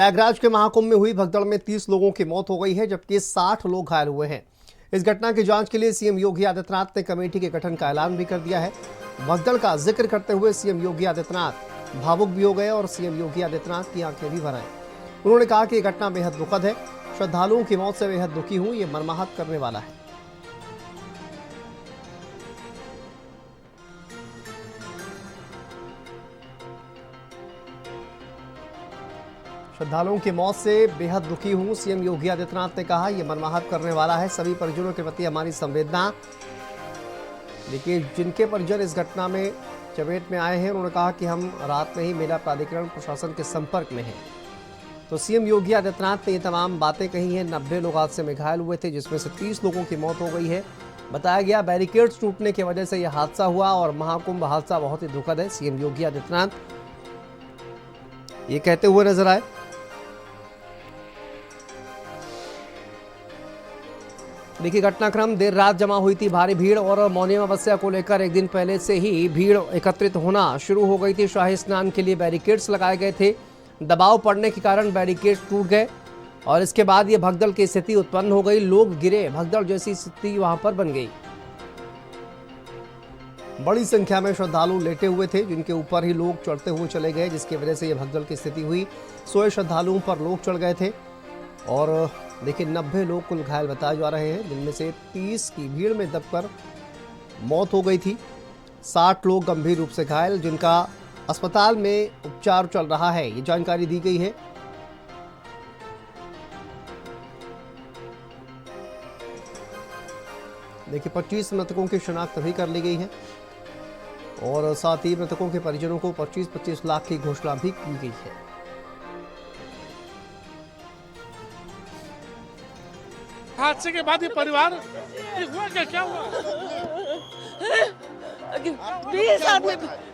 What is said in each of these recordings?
प्रयागराज के महाकुंभ में हुई भगदड़ में 30 लोगों की मौत हो गई है, जबकि 60 लोग घायल हुए हैं। इस घटना की जांच के लिए सीएम योगी आदित्यनाथ ने कमेटी के गठन का ऐलान भी कर दिया है। भगदड़ का जिक्र करते हुए सीएम योगी आदित्यनाथ भावुक भी हो गए और सीएम योगी आदित्यनाथ की आंखें भी भर आईं। उन्होंने कहा कि यह घटना बेहद दुखद है। श्रद्धालुओं की मौत से बेहद दुखी हूं, ये मर्माहत करने वाला है। श्रद्धालुओं की मौत से बेहद दुखी हूं, सीएम योगी आदित्यनाथ ने कहा, यह मर्माहत करने वाला है। सभी परिजनों के प्रति हमारी संवेदना। देखिए, जिनके परिजन इस घटना में चपेट में आए हैं, उन्होंने कहा कि हम रात में ही मेला प्राधिकरण प्रशासन के संपर्क में हैं। तो सीएम योगी आदित्यनाथ ने ये तमाम बातें कही हैं। 90 लोग हादसे में घायल हुए थे, जिसमें से 30 लोगों की मौत हो गई है। बताया गया बैरिकेड्स टूटने की वजह से यह हादसा हुआ और महाकुंभ हादसा बहुत ही दुखद है। सीएम योगी आदित्यनाथ ये कहते हुए नजर आए। देखिए, घटनाक्रम देर रात जमा हुई थी भारी भीड़ और मौनी अमावस्या को लेकर एक दिन पहले से ही भीड़ एकत्रित होना शुरू हो गई थी। शाही स्नान के लिए बैरिकेड्स लगाए गए थे। दबाव पड़ने के कारण बैरिकेड्स टूट गए और इसके बाद ये भगदड़ की स्थिति उत्पन्न हो गई। लोग गिरे, भगदड़ जैसी स्थिति वहां पर बन गई। बड़ी संख्या में श्रद्धालु लेटे हुए थे, जिनके ऊपर ही लोग चढ़ते हुए चले गए, जिसकी वजह से ये भगदड़ की स्थिति हुई। 100 श्रद्धालुओं पर लोग चढ़ गए थे और देखिए 90 लोग कुल घायल बताए जा रहे हैं, जिनमें से 30 की भीड़ में दबकर मौत हो गई थी। 60 लोग गंभीर रूप से घायल, जिनका अस्पताल में उपचार चल रहा है, ये जानकारी दी गई है। देखिए, 25 मृतकों की शिनाख्त भी कर ली गई है और साथ ही मृतकों के परिजनों को 25-25 लाख की घोषणा भी की गई है। हादसे के बाद ये परिवार हुआ क्या हुआ?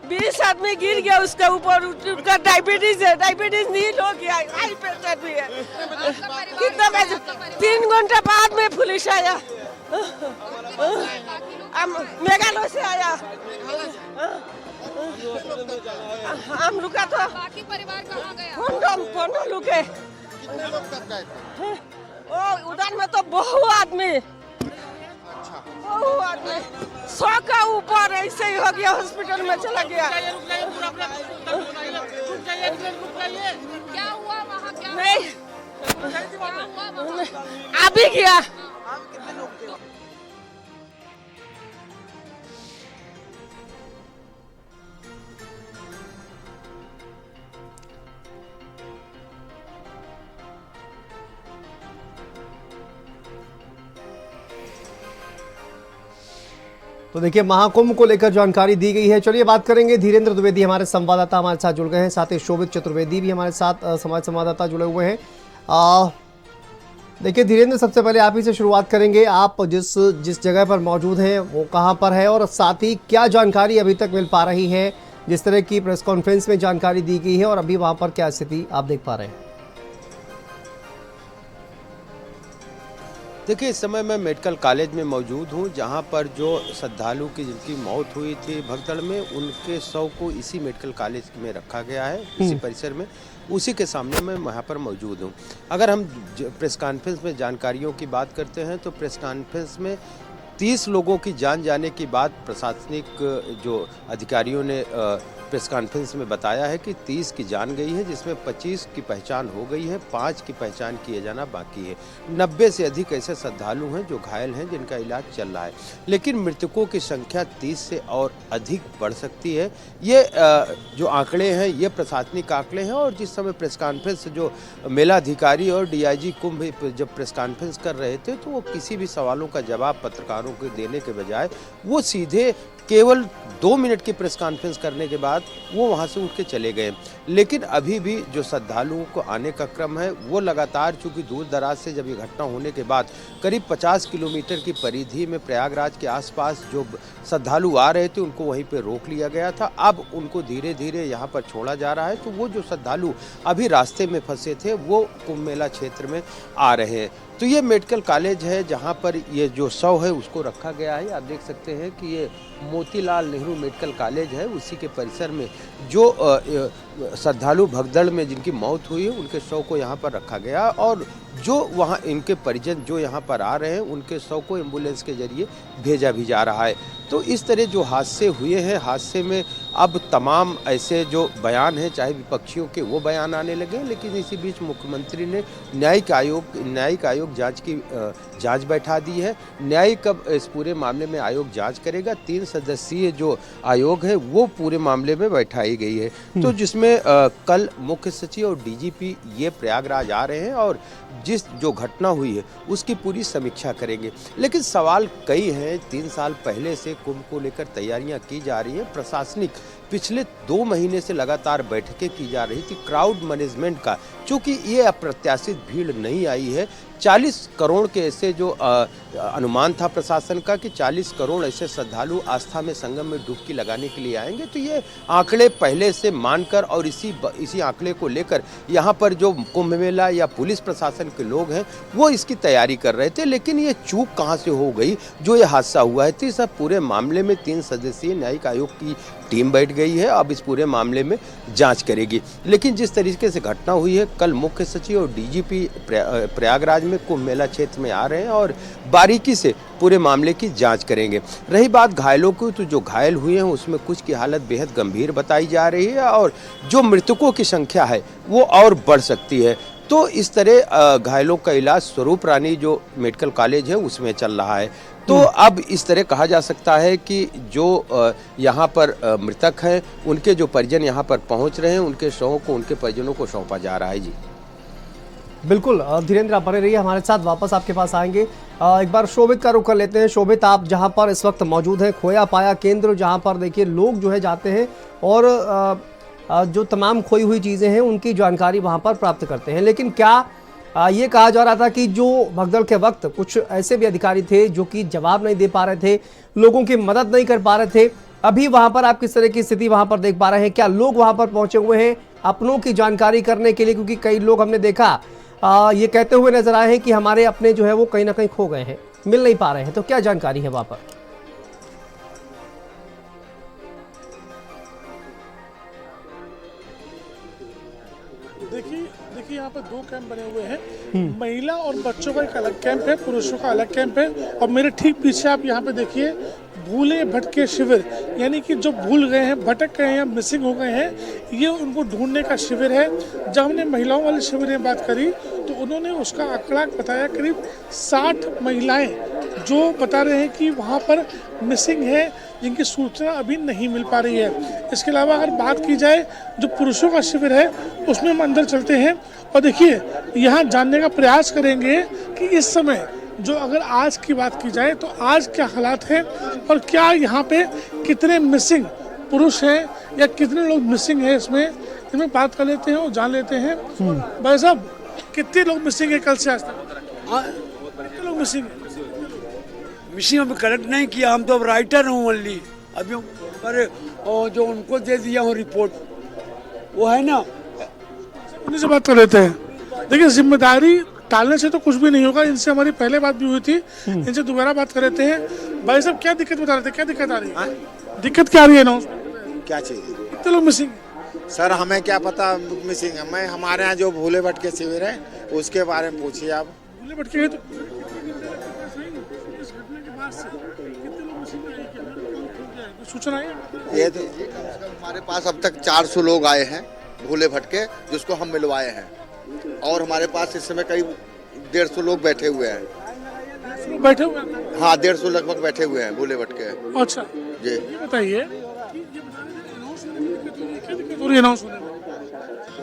20 आदमी गिर गया उसके ऊपर। उसका डायबिटीज है, डायबिटीज नील हो गया, हाई प्रेशर भी है। कितना बजे? 3 घंटे बाद में पुलिस आया। मेघालय से आया। हम रुका तो बाकी परिवार कहाँ गया? फोन रुके। ओ उधर में तो बहुत आदमी, बहुत आदमी 100 का ऊपर ऐसे ही हो गया, हॉस्पिटल में चला गया। क्या हुआ वहाँ? क्या नहीं हुआ वहाँ? अभी गया। तो देखिए, महाकुंभ को लेकर जानकारी दी गई है। चलिए बात करेंगे, धीरेन्द्र द्विवेदी हमारे संवाददाता हमारे साथ जुड़ गए हैं, साथ ही शोभित चतुर्वेदी भी हमारे साथ समाज संवाददाता जुड़े हुए हैं। देखिए धीरेन्द्र, सबसे पहले आप ही से शुरुआत करेंगे। आप जिस जगह पर मौजूद हैं वो कहां पर है और साथ ही क्या जानकारी अभी तक मिल पा रही है? जिस तरह की प्रेस कॉन्फ्रेंस में जानकारी दी गई है और अभी वहां पर क्या स्थिति आप देख पा रहे हैं? देखिए, इस समय मैं मेडिकल कॉलेज में मौजूद हूं, जहां पर जो श्रद्धालु की जिनकी मौत हुई थी भगदड़ में, उनके शव को इसी मेडिकल कॉलेज में रखा गया है, इसी परिसर में। उसी के सामने मैं वहां पर मौजूद हूं। अगर हम प्रेस कॉन्फ्रेंस में जानकारियों की बात करते हैं तो प्रेस कॉन्फ्रेंस में 30 लोगों की जान जाने के बाद प्रशासनिक जो अधिकारियों ने प्रेस कॉन्फ्रेंस में बताया है कि 30 की जान गई है, जिसमें 25 की पहचान हो गई है, 5 की पहचान किए जाना बाकी है। 90 से अधिक ऐसे श्रद्धालु हैं जो घायल हैं, जिनका इलाज चल रहा है, लेकिन मृतकों की संख्या 30 से और अधिक बढ़ सकती है। ये जो आंकड़े हैं ये प्रशासनिक आंकड़े हैं और जिस समय प्रेस कॉन्फ्रेंस जो मेला अधिकारी और डीआईजी कुंभ जब प्रेस कॉन्फ्रेंस कर रहे थे तो वो किसी भी सवालों का जवाब पत्रकारों को देने के बजाय वो सीधे केवल 2 मिनट की प्रेस कॉन्फ्रेंस करने के बाद वो वहाँ से उठ के चले गए। लेकिन अभी भी जो श्रद्धालुओं को आने का क्रम है वो लगातार, चूँकि दूर दराज से जब ये घटना होने के बाद करीब 50 किलोमीटर की परिधि में प्रयागराज के आसपास जो श्रद्धालु आ रहे थे उनको वहीं पे रोक लिया गया था। अब उनको धीरे धीरे यहाँ पर छोड़ा जा रहा है। तो वो जो श्रद्धालु अभी रास्ते में फंसे थे वो कुंभ मेला क्षेत्र में आ रहे हैं। तो ये मेडिकल कॉलेज है जहाँ पर ये जो शव है उसको रखा गया है। आप देख सकते हैं कि ये मोतीलाल नेहरू मेडिकल कॉलेज है, उसी के परिसर में जो श्रद्धालु भगदड़ में जिनकी मौत हुई है उनके शव को यहाँ पर रखा गया और जो वहाँ इनके परिजन जो यहाँ पर आ रहे हैं उनके शव को एम्बुलेंस के जरिए भेजा भी जा रहा है। तो इस तरह जो हादसे हुए हैं, हादसे में अब तमाम ऐसे जो बयान हैं चाहे विपक्षियों के वो बयान आने लगे, लेकिन इसी बीच मुख्यमंत्री ने न्यायिक आयोग जांच बैठा दी है। न्यायिक अब इस पूरे मामले में आयोग जांच करेगा। 3 सदस्यीय जो आयोग है वो पूरे मामले में बैठाई गई है। तो जिसमें कल मुख्य सचिव और डीजीपी ये प्रयागराज आ रहे हैं और जो घटना हुई है उसकी पूरी समीक्षा करेंगे। लेकिन सवाल कई हैं। 3 साल पहले से कुंभ को लेकर तैयारियां की जा रही हैं। प्रशासनिक पिछले 2 महीने से लगातार बैठकें की जा रही थी क्राउड मैनेजमेंट का, क्योंकि ये अप्रत्याशित भीड़ नहीं आई है। 40 करोड़ के ऐसे जो अनुमान था प्रशासन का कि 40 करोड़ ऐसे श्रद्धालु आस्था में संगम में डुबकी लगाने के लिए आएंगे। तो ये आंकड़े पहले से मानकर और इसी आंकड़े को लेकर यहाँ पर जो कुंभ मेला या पुलिस प्रशासन के लोग हैं वो इसकी तैयारी कर रहे थे। लेकिन ये चूक कहाँ से हो गई जो ये हादसा हुआ है। तो इस पूरे मामले में 3 सदस्यीय न्यायिक आयोग की टीम बैठ गई है। अब इस पूरे मामले में जांच करेगी। लेकिन जिस तरीके से घटना हुई है, कल मुख्य सचिव और डीजीपी प्रयागराज में कुंभ मेला क्षेत्र में आ रहे हैं और बारीकी से पूरे मामले की जांच करेंगे। रही बात घायलों की, तो जो घायल हुए हैं उसमें कुछ की हालत बेहद गंभीर बताई जा रही है और जो मृतकों की संख्या है वो और बढ़ सकती है। तो इस तरह घायलों का इलाज स्वरूप रानी जो मेडिकल कॉलेज है उसमें चल रहा है। तो अब इस तरह कहा जा सकता है कि जो यहाँ पर मृतक हैं उनके जो परिजन यहाँ पर पहुँच रहे हैं उनके शवों को उनके परिजनों को सौंपा जा रहा है। जी बिल्कुल धीरेन्द्र, आप बने रहिए हमारे साथ, वापस आपके पास आएंगे। एक बार शोभित का रुख कर लेते हैं। शोभित, आप जहां पर इस वक्त मौजूद हैं, खोया पाया केंद्र, जहां पर देखिए लोग जो है जाते हैं और जो तमाम खोई हुई चीज़ें हैं उनकी जानकारी वहां पर प्राप्त करते हैं। लेकिन क्या ये कहा जा रहा था कि जो भगदड़ के वक्त कुछ ऐसे भी अधिकारी थे जो कि जवाब नहीं दे पा रहे थे, लोगों की मदद नहीं कर पा रहे थे। अभी वहां पर आप किस तरह की स्थिति वहां पर देख पा रहे हैं? क्या लोग वहां पर पहुंचे हुए हैं अपनों की जानकारी करने के लिए? क्योंकि कई लोग हमने देखा ये कहते हुए नजर आए हैं कि हमारे अपने जो है वो कहीं ना कहीं खो गए हैं, मिल नहीं पा रहे हैं। तो क्या जानकारी है वहां पर? देखिए यहाँ पर 2 कैंप बने हुए हैं। महिला और बच्चों का एक अलग कैंप है, पुरुषों का अलग कैंप है। और मेरे ठीक पीछे आप यहाँ पे देखिए भूले भटके शिविर, यानी कि जो भूल गए हैं, भटक गए हैं, मिसिंग हो गए हैं, ये उनको ढूंढने का शिविर है। जब हमने महिलाओं वाले शिविर में बात करी तो उन्होंने उसका आंकड़ा बताया, करीब 60 महिलाएं जो बता रहे हैं कि वहाँ पर मिसिंग है, जिनकी सूचना अभी नहीं मिल पा रही है। इसके अलावा अगर बात की जाए जो पुरुषों का शिविर है उसमें हम अंदर चलते हैं और देखिए यहाँ जानने का प्रयास करेंगे कि इस समय जो अगर आज की बात की जाए तो आज क्या हालात हैं और क्या यहाँ पे कितने मिसिंग पुरुष हैं या कितने लोग मिसिंग हैं, इसमें बात कर लेते हैं और जान लेते हैं। भाई साहब, कितने लोग मिसिंग है कल से आज तक? कितने लोग मिसिंग है? मिसिंग अभी कलेक्ट नहीं किया, हम तो अब राइटर हूँ ओनली अभी। पर जो उनको दे दिया हूँ रिपोर्ट वो है ना, उन्हीं से बात कर लेते हैं। देखिए जिम्मेदारी टालने से तो कुछ भी नहीं होगा। इनसे हमारी पहले बात भी हुई थी, इनसे दोबारा बात कर लेते हैं। भाई साहब, क्या दिक्कत बता रहे थे? क्या दिक्कत आ रही है? दिक्कत क्या आ रही है ना? क्या चीज़? कितने लोग मिसिंग? सर हमें क्या पता मिसिंग है। मैं हमारे यहाँ जो भूले भटके शिविर है उसके बारे में पूछिए आप। भूले भटके हैं तो इस घटना के बाद से कितने लोग मिसिंग है? सूचना है? ये तो हमारे पास अब तक 400 लोग आए हैं भूले भटके, जिसको हम मिलवाए हैं। और हमारे पास इस समय करीब 150 लोग बैठे हुए हैं। बैठे हुए हैं? हाँ, 150 लगभग बैठे हुए हैं भूले भटके। अच्छा जी, ये बताइए कि ये क्या दिक्कत हो रही है अनाउंस होने में?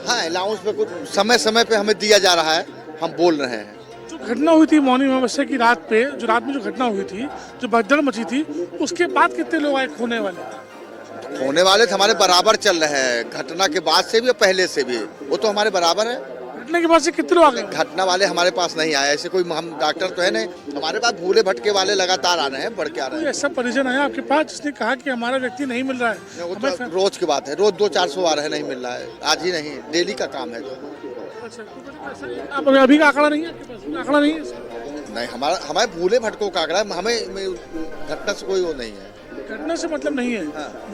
हाँ, अलाउंस पे कुछ समय पे हमें दिया जा रहा है, हम बोल रहे हैं। जो घटना हुई थी मॉर्निंग अमावस्या की रात पे, जो रात में जो घटना हुई थी, जो भगदड़ मची थी, उसके बाद कितने लोग आए खोने वाले? होने वाले थे हमारे बराबर चल रहे हैं, घटना के बाद से भी और पहले से भी, वो तो हमारे बराबर है। घटना के बाद से कितने लोग आ गए? घटना वाले हमारे पास नहीं आए, ऐसे कोई हम डॉक्टर तो है नहीं। हमारे पास भूले भटके वाले लगातार आ रहे हैं, बढ़ के आ रहे हैं। ऐसा परिजन आया आपके पास जिसने कहा कि हमारा व्यक्ति नहीं मिल रहा है? वो तो रोज की बात है, रोज 200-400 आ रहे हैं, नहीं मिल रहा है। आज ही नहीं, डेली का काम है। अच्छा, अभी का आंकड़ा नहीं है आपके पास? आंकड़ा नहीं है? नहीं, हमारे भूले भटकों का आंकड़ा, हमें घटना से कोई वो नहीं है। घटना से मतलब नहीं है।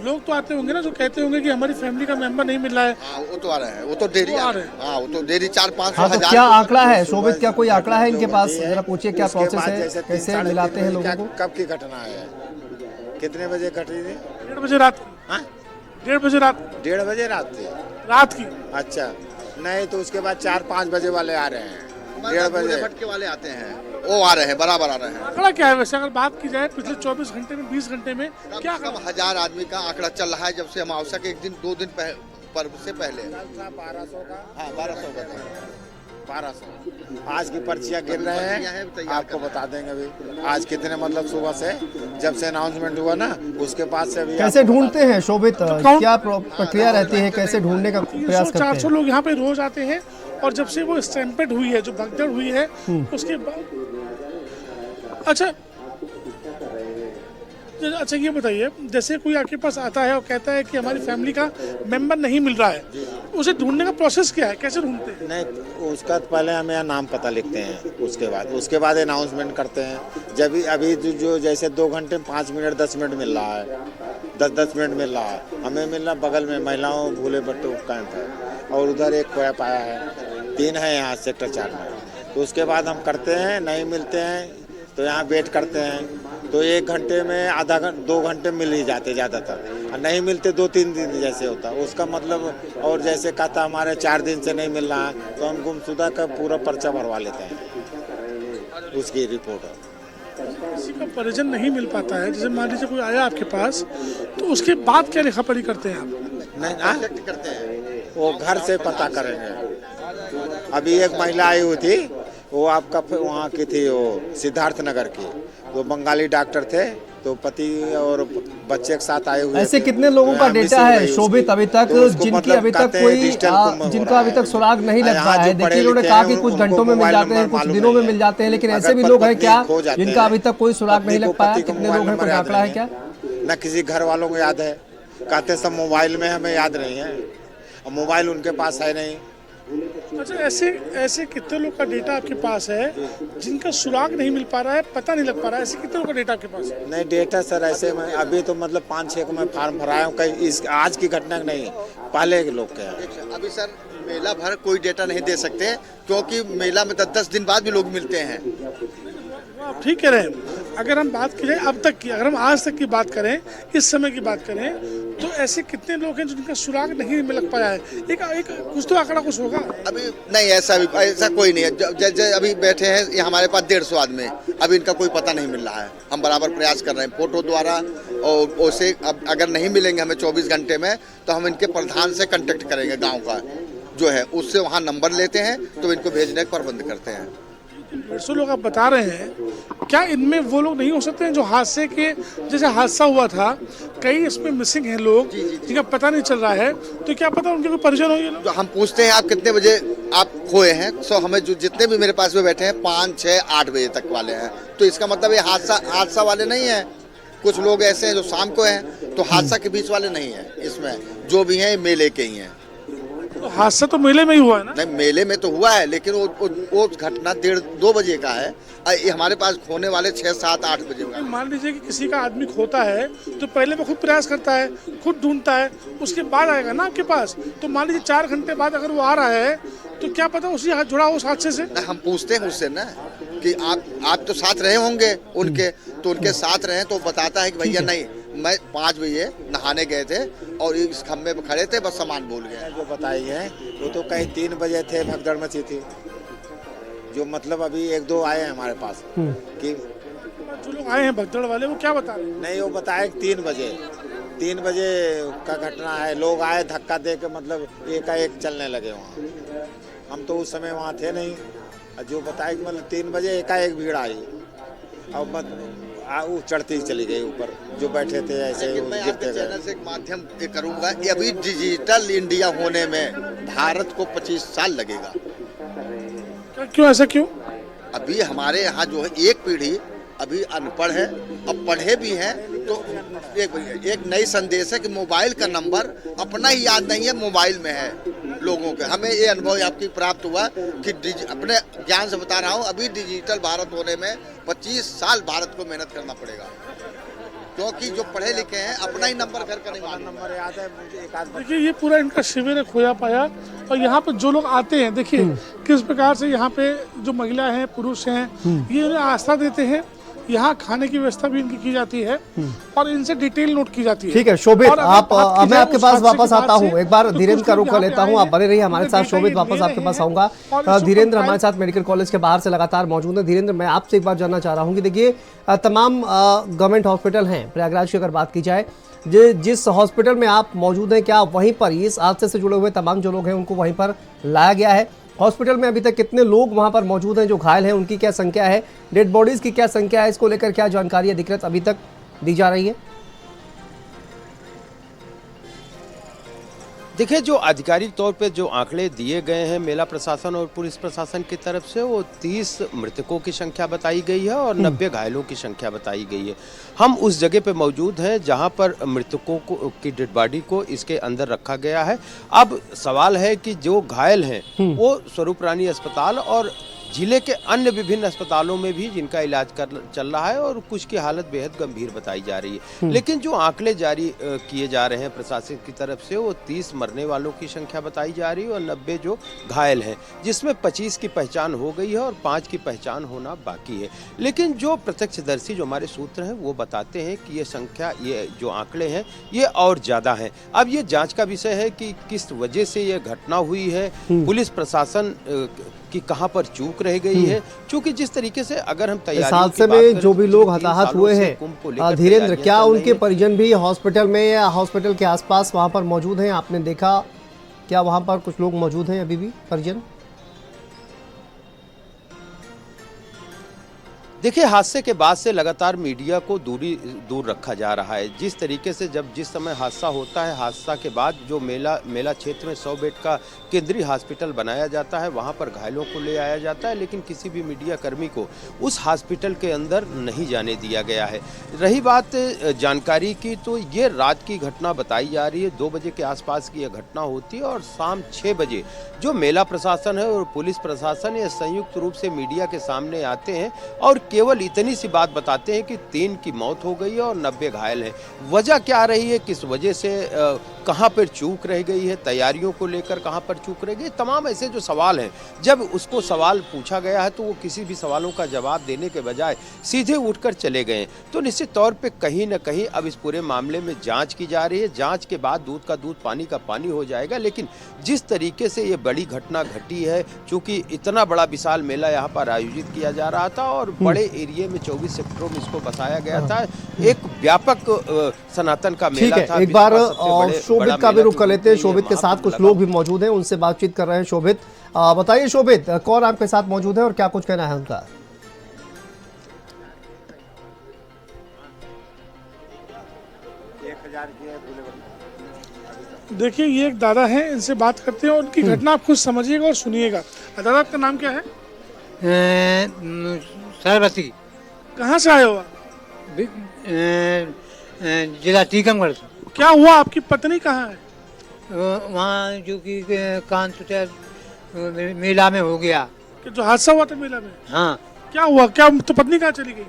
लोग तो आते होंगे ना जो कहते होंगे कि हमारी फैमिली का मेंबर नहीं मिल रहा है। हाँ वो तो आ रहे हैं, वो तो डेली वो आ आ रहे रहे हैं। हाँ वो तो डेली 4-5 हाँ, तो हजार। क्या आंकड़ा है शोभित, क्या कोई आंकड़ा है इनके पास? जरा पूछिए क्या प्रोसेस है, कैसे मिलाते हैं लोगों को? कब की घटना है, कितने बजे घटी थी? 1:30 बजे रात की। हाँ? 1:30 बजे रात, 1:30 बजे रात थी। रात की। अच्छा, नहीं तो उसके बाद 4-5 बजे वाले आ रहे हैं। 1:30 बजे भटके वाले आते हैं, वो आ रहे हैं, बराबर आ रहे हैं। आंकड़ा क्या है वैसे अगर बात की जाए पिछले 24 घंटे में, 20 घंटे में क्या कम 1000 आदमी का आंकड़ा चल रहा है जब से अमावस्या के 1-2 दिन पर्व से पहले। 1200 का। हाँ 1200 का था। 1200 आज की पर्चियां गिर रहे हैं, आपको बता देंगे अभी आज कितने, मतलब सुबह से जब से अनाउंसमेंट हुआ ना उसके बाद से अभी। कैसे ढूंढते हैं शोभित, क्या प्रक्रिया रहती है, कैसे ढूंढने का प्रयास करते 300-400 हैं? लोग यहाँ पे रोज आते हैं और जब से वो स्टैम्पेड हुई है, जो भगदड़ हुई है उसके बाद। अच्छा ये बताइए, जैसे कोई आपके पास आता है और कहता है कि हमारी फैमिली का मेंबर नहीं मिल रहा है, उसे ढूंढने का प्रोसेस क्या है, कैसे ढूंढते हैं? नहीं उसका तो पहले हमें यहाँ नाम पता लिखते हैं, उसके बाद अनाउंसमेंट करते हैं। जब भी अभी जो जैसे 2 घंटे में 5 मिनट 10 मिनट मिल रहा है, 10-10 मिनट मिल रहा है, हमें मिल रहा बगल में महिलाओं भूले भट्टो कैंप है और उधर एक खोया पाया है, 3 है यहाँ सेक्टर 4 में। तो उसके बाद हम करते हैं, नहीं मिलते हैं तो यहाँ वेट करते हैं, तो 1 घंटे में आधा घंटे 2 घंटे मिल ही जाते ज़्यादातर, और नहीं मिलते 2-3 दिन जैसे होता उसका मतलब। और जैसे कहता हमारे 4 दिन से नहीं मिल रहा है तो हम गुमशुदा का पूरा पर्चा भरवा लेते हैं, उसकी रिपोर्ट। किसी का परिजन नहीं मिल पाता है, जैसे मान लीजिए कोई आया आपके पास, तो उसके बाद क्या लिखा पढ़ी करते हैं आप? नहीं करते हैं, वो घर से पता करेंगे। अभी एक महिला आई हुई थी, वो आपका वहाँ की थी, वो सिद्धार्थ नगर की, वो बंगाली डॉक्टर थे, तो पति और बच्चे के साथ आए हुए। ऐसे कितने लोगों का डेटा है शोभित अभी तक, जिनकी अभी तक कोई, जिनका अभी तक सुराग नहीं लग पाया है? देखिए इन्होंने कहा कि कुछ घंटों में मिल जाते हैं, कुछ दिनों में मिल जाते हैं, लेकिन ऐसे भी लोग हैं क्या जिनका अभी तक कोई सुराग नहीं लग पाया? कितने लोग हैं, कोई आंकड़ा है क्या? न किसी घर वालों को याद है, कहते सब मोबाइल में, हमें याद नहीं है, मोबाइल उनके पास है नहीं। अच्छा, ऐसे कितने लोग का डेटा आपके पास है जिनका सुराग नहीं मिल पा रहा है, पता नहीं लग पा रहा है? ऐसे कितने लोग का डेटा आपके पास है? नहीं डेटा सर ऐसे में अभी तो मतलब 5-6 को मैं फॉर्म भराया हूँ, कहीं इस आज की घटना नहीं, पहले के लोग के हैं। अभी सर मेला भर कोई डेटा नहीं दे सकते क्योंकि मेला में 10 दिन बाद भी लोग मिलते हैं। आप ठीक कह रहे हैं। अगर हम बात करें अब तक की, अगर हम आज तक की बात करें, इस समय की बात करें, तो ऐसे कितने लोग हैं जिनका सुराग नहीं मिल पाया है? एक कुछ तो आंकड़ा कुछ होगा अभी। नहीं ऐसा कोई नहीं है। जैसे अभी बैठे हैं ये हमारे पास 150 आदमी, अभी इनका कोई पता नहीं मिल रहा है। हम बराबर प्रयास कर रहे हैं फोटो द्वारा, और उसे अब अगर नहीं मिलेंगे हमें 24 घंटे में तो हम इनके प्रधान से कांटेक्ट करेंगे, गाँव का जो है उससे वहाँ नंबर लेते हैं तो इनको भेजने का प्रबंध करते हैं। 150 लोग आप बता रहे हैं, क्या इनमें वो लोग नहीं हो सकते हैं जो हादसे के, जैसे हादसा हुआ था, कई इसमें मिसिंग हैं लोग जिनका पता नहीं चल रहा है, तो क्या पता उनके कोई परिजन हो ये लोग? तो हम पूछते हैं आप कितने बजे आप खोए हैं, सो हमें जो जितने भी मेरे पास में बैठे हैं 5, 6, 8 बजे तक वाले हैं, तो इसका मतलब ये हादसा वाले नहीं है। कुछ लोग ऐसे हैं जो शाम को हैं, तो हादसा के बीच वाले नहीं है। इसमें जो भी हैं मेले के ही हैं। तो हादसा तो मेले में ही हुआ है ना? नहीं मेले में तो हुआ है, लेकिन वो घटना 1:30-2 बजे का है। ये हमारे पास खोने वाले 6, 7, 8 बजे का। मान लीजिए कि किसी का आदमी खोता है तो पहले वो खुद प्रयास करता है, खुद ढूंढता है, उसके बाद आएगा ना आपके पास। तो मान लीजिए 4 घंटे बाद अगर वो आ रहा है तो क्या पता उसी हाथ जुड़ा उस हादसे से? हम पूछते हैं उससे ना कि आप तो साथ रहे होंगे उनके, तो उनके साथ रहे तो बताता है कि भैया नहीं, मैं 5 बजे नहाने गए थे और इस खम्भे पे खड़े थे, बस सामान भूल गए। जो बताई है वो तो कहीं 3 बजे थे, भगदड़ मची थी, जो मतलब अभी 1-2 आए हैं हमारे पास कि जो लोग आए हैं भगदड़ वाले, वो क्या बता रहे हैं? नहीं वो बताए 3 बजे का घटना है, लोग आए धक्का दे के, मतलब एकाएक चलने लगे वहाँ। हम तो उस समय वहाँ थे नहीं, जो बताए कि मतलब 3 बजे एकाएक भीड़ आई और वो चढ़ती चली गई ऊपर, जो बैठे थे ऐसे मैं गिरते आपके चैनल से एक माध्यम करूंगा, ये अभी डिजिटल इंडिया होने में भारत को 25 साल लगेगा। क्यों, ऐसा क्यों? अभी हमारे यहाँ जो है एक पीढ़ी अभी अनपढ़ है, अब पढ़े भी हैं, तो एक नई संदेश है कि मोबाइल का नंबर अपना ही याद नहीं है, मोबाइल में है लोगों के। हमें ये अनुभव आपकी प्राप्त हुआ कि अपने ज्ञान से बता रहा हूँ, अभी डिजिटल भारत होने में 25 साल भारत को मेहनत करना पड़ेगा। क्योंकि जो पढ़े लिखे हैं अपना ही नंबर घर का नहीं मालूम। नंबर याद है मुझे, एक आध देखिए ये पूरा इनका शिविर है खोया पाया, और यहाँ पे जो लोग आते हैं देखिए किस प्रकार से यहाँ पे जो महिला हैं पुरुष हैं ये उन्हें आस्था देते हैं। यहाँ खाने की व्यवस्था भी इनकी की जाती है और इनसे डिटेल नोट की जाती है। ठीक है शोभित, और अगर आप बात की मैं जाए आपके उस पास हादसे वापस के बाद आता हूँ, से, एक बार तो धीरेन्द्र कुछ का लोग रुख कर यहाँ पे लेता हूँ, आए आप बने रहिए हमारे हैं, साथ। उनके शोभित बेटे वापस ले आपके रहे पास हैं, आऊंगा। और इसको धीरेन्द्र कंप्लाइ- हमारे साथ मेडिकल कॉलेज के बाहर से लगातार मौजूद है। धीरेन्द्र, मैं आपसे एक बार जानना चाह रहा हूँ कि देखिए तमाम गवर्नमेंट हॉस्पिटल हैं प्रयागराज की, अगर बात की जाए जिस हॉस्पिटल में आप मौजूद हैं, क्या वहीं पर इस हादसे से जुड़े हुए तमाम जो लोग हैं उनको वहीं पर लाया गया है? हॉस्पिटल में अभी तक कितने लोग वहां पर मौजूद हैं जो घायल हैं, उनकी क्या संख्या है, डेड बॉडीज की क्या संख्या है, इसको लेकर क्या जानकारी अधिकृत अभी तक दी जा रही है? देखिए, जो आधिकारिक तौर पे जो आंकड़े दिए गए हैं मेला प्रशासन और पुलिस प्रशासन की तरफ से, वो 30 मृतकों की संख्या बताई गई है और 90 घायलों की संख्या बताई गई है। हम उस जगह पे मौजूद हैं जहां पर मृतकों को की डेड बॉडी को इसके अंदर रखा गया है। अब सवाल है कि जो घायल हैं वो स्वरूप रानी अस्पताल और जिले के अन्य विभिन्न अस्पतालों में भी जिनका इलाज चल रहा है और कुछ की हालत बेहद गंभीर बताई जा रही है। लेकिन जो आंकड़े जारी किए जा रहे हैं प्रशासन की तरफ से, वो 30 मरने वालों की संख्या बताई जा रही है और 90 जो घायल हैं, जिसमें 25 की पहचान हो गई है और 5 की पहचान होना बाकी है। लेकिन जो प्रत्यक्षदर्शी जो हमारे सूत्र हैं वो बताते हैं कि ये संख्या, ये जो आंकड़े हैं ये और ज़्यादा हैं। अब ये जाँच का विषय है कि किस वजह से ये घटना हुई है, पुलिस प्रशासन कि कहां पर चूक रह गई है। क्योंकि जिस तरीके से अगर हम इस हादसे में जो भी लोग हताहत हुए हैं, धीरेन्द्र, क्या उनके परिजन भी हॉस्पिटल में या हॉस्पिटल के आसपास वहां पर मौजूद हैं? आपने देखा क्या वहां पर कुछ लोग मौजूद हैं अभी भी, परिजन? देखिए, हादसे के बाद से लगातार मीडिया को दूर रखा जा रहा है। जिस तरीके से जिस समय हादसा होता है, हादसा के बाद जो मेला क्षेत्र में 100 बेड का केंद्रीय हॉस्पिटल बनाया जाता है, वहां पर घायलों को ले आया जाता है, लेकिन किसी भी मीडिया कर्मी को उस हॉस्पिटल के अंदर नहीं जाने दिया गया है। रही बात जानकारी की, तो ये रात की घटना बताई जा रही है। 2 बजे के आसपास की यह घटना होती है और शाम 6 बजे जो मेला प्रशासन है और पुलिस प्रशासन ये संयुक्त रूप से मीडिया के सामने आते हैं और केवल इतनी सी बात बताते हैं कि 3 की मौत हो गई है और 90 घायल हैं। वजह क्या रही है, किस वजह से कहां पर चूक रह गई है, तैयारियों को लेकर कहां पर चूक रह गई, तमाम ऐसे जो सवाल हैं, जब उसको सवाल पूछा गया है तो वो किसी भी सवालों का जवाब देने के बजाय सीधे उठकर चले गए। तो निश्चित तौर पे कहीं न कहीं अब इस पूरे मामले में जांच की जा रही है। जांच के बाद दूध का दूध पानी का पानी हो जाएगा। लेकिन जिस तरीके से ये बड़ी घटना घटी है, चूंकि इतना बड़ा विशाल मेला यहाँ पर आयोजित किया जा रहा था और बड़े एरिया में 24 सेक्टरों में इसको बसाया गया था, एक व्यापक सनातन का मेला था। एक बार शोभित का भी रुख कर लेते हैं। शोभित के साथ कुछ लोग भी मौजूद हैं, उनसे बातचीत कर रहे हैं। शोभित, बताइए शोभित, कौन आपके साथ मौजूद है और क्या कुछ कहना है उनका? देखिए ये एक दादा हैं, इनसे बात करते हैं और उनकी घटना आप खुद समझिएगा और सुनिएगा। दादा, आपका नाम क्या है? सरबती। कहाँ से आए हो आप? जिला टीकमगढ़ से। क्या हुआ, आपकी पत्नी कहाँ है? वहाँ जो कि कान मेला में हो गया। कि जो हादसा हुआ था मेला में? हाँ। क्या हुआ, क्या तो पत्नी कहाँ चली गई?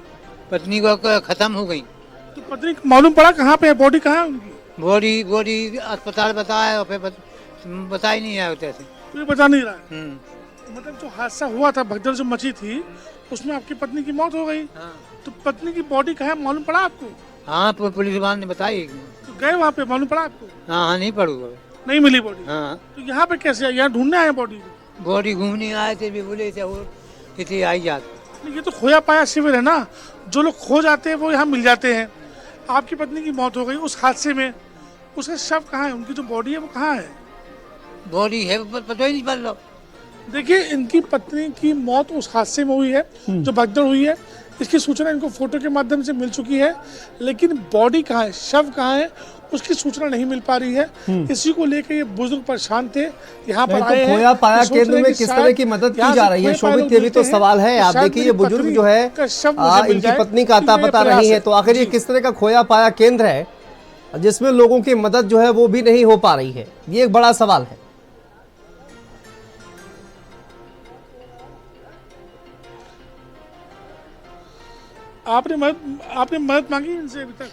पत्नी को खत्म हो गई। तो पत्नी मालूम पड़ा कहाँ पे है, बॉडी कहाँ है उनकी? बॉडी अस्पताल बताया और फिर बता ही नहीं आया होते ऐसे। कोई बता नहीं रहा है। मतलब जो हादसा हुआ था, भगदड़ जो मची थी, उसमें आपकी पत्नी की मौत हो गई। हाँ। तो पत्नी की बॉडी कहाँ है, मालूम पड़ा आपको? हाँ, पुलिस वाले ने बताई। तो गए वहाँ पे, मालूम पड़ा आपको? हाँ, नहीं पड़ू, नहीं मिली बॉडी। हाँ। तो यहाँ पे कैसे आए, यहाँ ढूंढने आए बॉडी को? बॉडी घूमने आए थे, भी बोले थे और कितनी आई जाती। ये तो खोया पाया शिविर है ना, जो लोग खो जाते हैं वो यहाँ मिल जाते हैं। आपकी पत्नी की मौत हो गई उस हादसे में, उसका शव कहाँ है, उनकी जो बॉडी है वो कहाँ है? बॉडी है पता ही नहीं पड़ रहा। देखिए, इनकी पत्नी की मौत उस हादसे में हुई है जो भगदड़ हुई है। इसकी सूचना इनको फोटो के माध्यम से मिल चुकी है, लेकिन बॉडी कहाँ है, शव कहाँ है, उसकी सूचना नहीं मिल पा रही है। इसी को लेकर ये बुजुर्ग परेशान थे, यहाँ पर आए हैं। खोया पाया केंद्र में किस तरह की मदद की जा रही है, शोभित, ये भी तो सवाल है। आप देखिए, ये बुजुर्ग जो है, इनकी पत्नी का अता पता नहीं है, तो आखिर ये किस तरह का खोया पाया केंद्र है जिसमें लोगों की मदद जो है वो भी नहीं हो पा रही है? ये एक बड़ा सवाल है। आपने मदद मांगी इनसे अभी तक?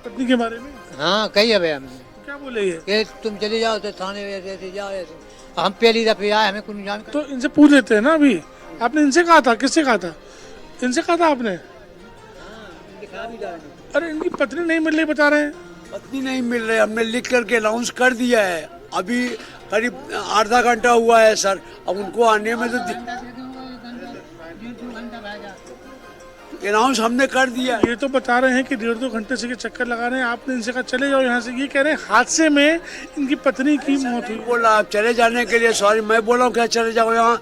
पत्नी के बारे में हाँ कही है हमने क्या बोले ये? कि तुम चले जाओ तो थाने ऐसे जाओ ऐसे। हम पहली दफे आए, हमें कुछ जान तो इनसे पूछ लेते हैं ना। अभी आपने इनसे कहा था? किससे कहा था? इनसे कहा था आपने? अरे इनकी पत्नी नहीं मिल रही बता रहे हैं। पत्नी नहीं मिल रही, हमने लिख करके अनाउंस कर दिया है। अभी करीब आधा घंटा हुआ है सर। अब उनको आने में तो अनाउंस हमने कर दिया है। ये तो बता रहे हैं कि 1.5-2 घंटे से ये चक्कर लगा रहे हैं। आपने इनसे कहा चले जाओ यहाँ से। ये कह रहे हैं हादसे में इनकी पत्नी की मौत हुई। बोला आप चले जाने के लिए सॉरी, मैं बोला हूँ क्या चले जाओ यहाँ।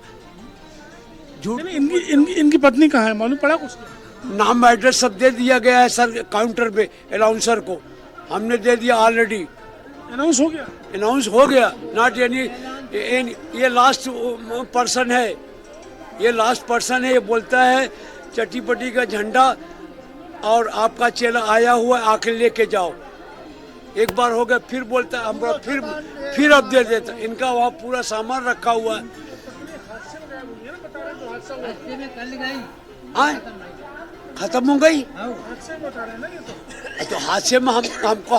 झूठ। इनकी पत्नी कहाँ है मालूम पड़ा कुछ? नाम एड्रेस सब दे दिया गया है सर काउंटर पे अनाउंसर को। हमने दे दिया ऑलरेडी। अनाउंस हो गया? अनाउंस हो गया। नॉट एनी, ये लास्ट पर्सन है। ये लास्ट पर्सन है। ये बोलता है चट्टीपट्टी का झंडा और आपका चेला आया हुआ आके लेके जाओ। एक बार हो गया, फिर बोलता है हमरा फिर अब दे देता। इनका वहाँ पूरा सामान रखा हुआ है। खत्म हो गई तो हादसे में हमको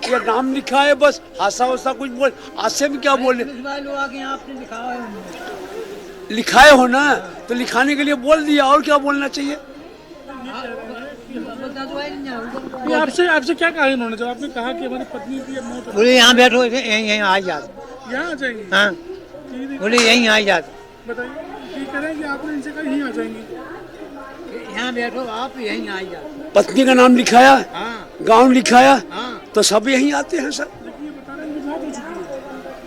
ये नाम लिखा है बस। हादसा वसा कुछ बोल, हादसे में क्या बोले? लिखाए हो ना तो लिखाने के लिए बोल दिया, और क्या बोलना चाहिए? आपसे क्या कहा इन्होंने जब आपने कहा कि हमारी पत्नी की मौत हो? बोले यहाँ बैठो, यहीं आ जाते। यहाँ आ जाएंगे? हाँ बोले यहीं आ जाते। बताइए ये कह रहे हैं कि आपने इनसे कहा यहीं आ जाएंगे। यहाँ बैठो आप, यहीं आ जाते। पत्नी का नाम लिखाया, हाँ गांव लिखाया, हाँ तो सब यहीं आते हैं सर। लेकिन ये बता रहे हैं कि मौत हो चुकी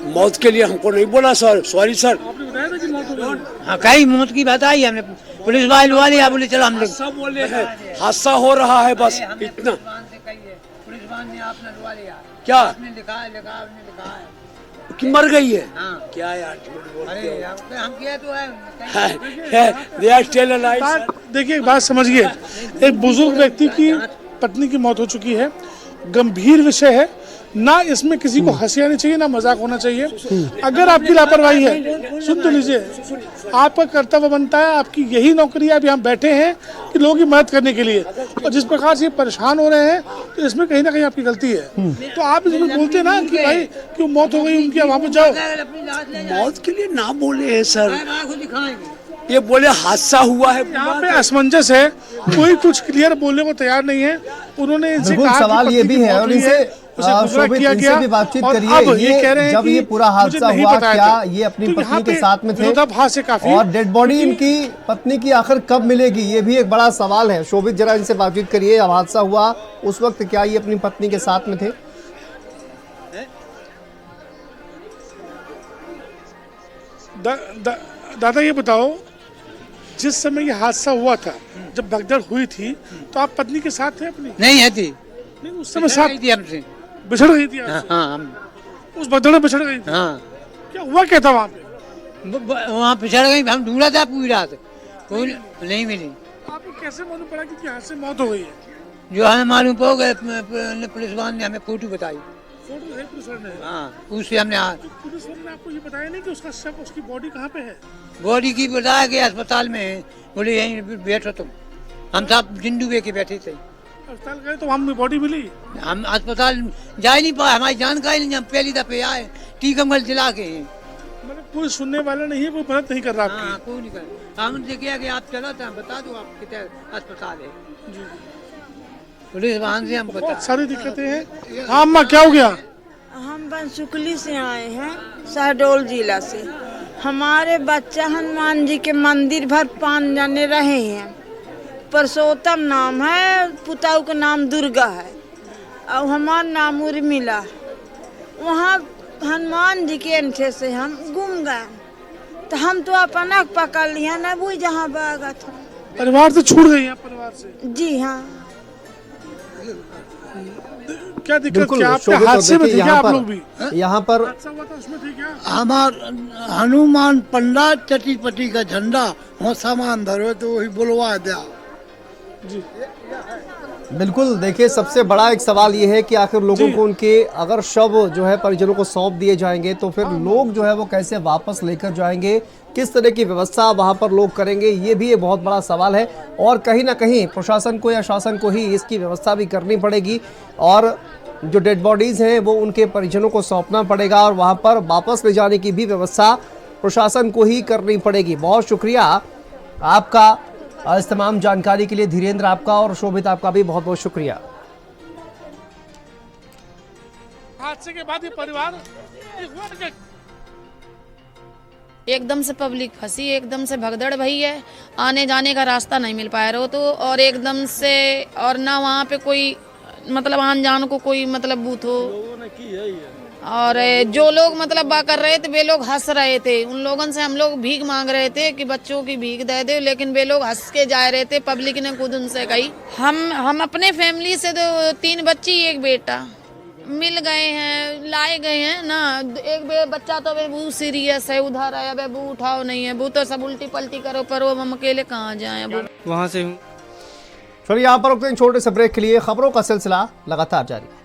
है। मौत के लिए हमको नहीं बोला सर, सॉरी सर। आपने बताया था कि मौत हो गई। हाँ कई मौत की बताई हमने। पुलिस वाले वाले बोले चलो हम लोग सब बोले हैं हादसा हो रहा है बस इतना। पुलिस ने आपने लिखा क्या लिखा है कि मर गई है? हाँ। क्या यार अरे हम किया तो है। They are still alive, sir. देखिए एक बात समझिए, एक बुजुर्ग व्यक्ति की पत्नी की मौत हो चुकी है। गंभीर विषय है ना, इसमें किसी को हंसी आनी चाहिए ना मजाक होना चाहिए। अगर आपकी लापरवाही है, सुन तो लीजिए, आपका कर्तव्य बनता है, आपकी यही नौकरी है। आप यहाँ बैठे हैं कि लोगों की मदद करने के लिए, और जिस प्रकार से परेशान हो रहे हैं तो इसमें कहीं ना कहीं आपकी गलती है। तो आप इसमें बोलते ना कि भाई क्यों मौत हो गई उनकी, वहाँ पे जाओ। मौत के लिए ना बोले हैं सर, ये बोले हादसा हुआ है। यहाँ पे असमंजस है, कोई कुछ क्लियर बोलने को तैयार नहीं है। उन्होंने इनसे कहा सवाल ये भी है और इनसे शोभित इनसे भी बातचीत करिए। ये जब ये पूरा हादसा हुआ, क्या ये अपनी पत्नी के साथ में थे? और डेड बॉडी इनकी पत्नी की आखिर कब मिलेगी, ये भी एक बड़ा सवाल है। शोभित जरा इनसे बातचीत करिए। अब हादसा हुआ उस वक्त क्या ये अपनी पत्नी के साथ में थे? दादा ये बताओ, जिस समय ये हादसा हुआ था, जब भगदड़ हुई थी, तो आप पत्नी के साथ थे अपनी? नहीं है थी। नहीं उस समय साथ थी हमसे। बिछड़ गई थी आपसे? हाँ हम उस भगदड़ में बिछड़ गई थी? हाँ। क्या हुआ क्या था वहाँ पे? वहाँ पिछड़ गई, हम ढूंढा था पूरी रात, कोई नहीं मिली। आपको कैसे मालूम पड़ा कि यहाँ से मौत हो गई है? जो हमें मालूम पड़ गया, पुलिस वाले ने हमें फोटो बताई। फोटो है पुलिस वाले ने? हाँ उससे हमने पुलिस वाले ने आपको ये बताया नहीं कि उसका शव, उसकी बॉडी कहाँ पे है? बॉडी की बताया गया अस्पताल में है। बोले यहीं बैठो तुम। हम सब जिंदू के बैठे थे। अस्पताल गए तो वहाँ बॉडी मिली? हम अस्पताल जा नहीं पाए, हमारी जानकारी नहीं। हम पहली दफे आए, टीकमगढ़ जिला के हैं। मतलब कोई सुनने वाला नहीं है, कोई मदद नहीं कर रहा आपकी? हाँ कोई नहीं कर। हमने किया कि आप चलो तो बता दो आप कितने अस्पताल है। पुलिस वाहन से हम बता। बहुत सारी दिक्कतें हैं। हाँ अम्मा क्या हो गया? हम बनसुकली से आए हैं, शहडोल जिला से। हमारे बच्चा हनुमान जी के मंदिर भर 5 जने रहे हैं। परसोत्तम नाम है, पुताऊ का नाम दुर्गा है और हमारा नाम उर्मिला। वहाँ हनुमान जी के अंठे से हम गुम गए, तो हम तो अपना पकड़ लिया न वो जहाँ भागा था। परिवार से छूट गई हैं? परिवार से? जी हाँ। क्या दिक्कत, क्या आपके हादसे में थे क्या आप लोग भी? यहाँ पर हादसा हुआ था उसमें थे क्या? हमार हनुमान पंडा चट्टीपट्टी का झंडा वहाँ सामान धरो तो वही बुलवा दिया। जी बिल्कुल। देखिए सबसे बड़ा एक सवाल ये है कि आखिर लोगों को उनके अगर शव जो है परिजनों को सौंप दिए जाएंगे तो फिर लोग जो है वो कैसे वापस लेकर जाएंगे, किस तरह की व्यवस्था वहां पर लोग करेंगे, ये भी एक बहुत बड़ा सवाल है। और कहीं ना कहीं प्रशासन को या शासन को ही इसकी व्यवस्था भी करनी पड़ेगी और जो डेड बॉडीज हैं वो उनके परिजनों को सौंपना पड़ेगा और वहां पर वापस ले जाने की भी व्यवस्था प्रशासन को ही करनी पड़ेगी। बहुत शुक्रिया आपका इस तमाम जानकारी के लिए धीरेन्द्र, आपका और शोभित आपका भी बहुत बहुत शुक्रिया। हादसे के बाद ये परिवार एकदम से पब्लिक फंसी, एकदम से भगदड़ भई है, आने जाने का रास्ता नहीं मिल पाया रहो तो, और एकदम से और ना वहाँ पे कोई मतलब आन जान को कोई मतलब बूथ हो, और जो लोग मतलब बा कर रहे थे वे लोग हंस रहे थे। उन लोगों से हम लोग भीख मांग रहे थे कि बच्चों की भीख दे दे, लेकिन वे लोग हंस के जा रहे थे। पब्लिक ने खुद उनसे कही हम अपने फैमिली से तो 3 बच्ची 1 बेटा मिल गए हैं, लाए गए हैं ना। एक बच्चा तो बेबू सीरियस है, उधर है, बेबू उठाओ नहीं है, वो तो सब उल्टी पल्टी करो, पर वो हम अकेले कहाँ जाए। वहां से चलिए यहाँ पर रुकते हैं छोटे से ब्रेक के लिए। खबरों का सिलसिला लगातार जारी है।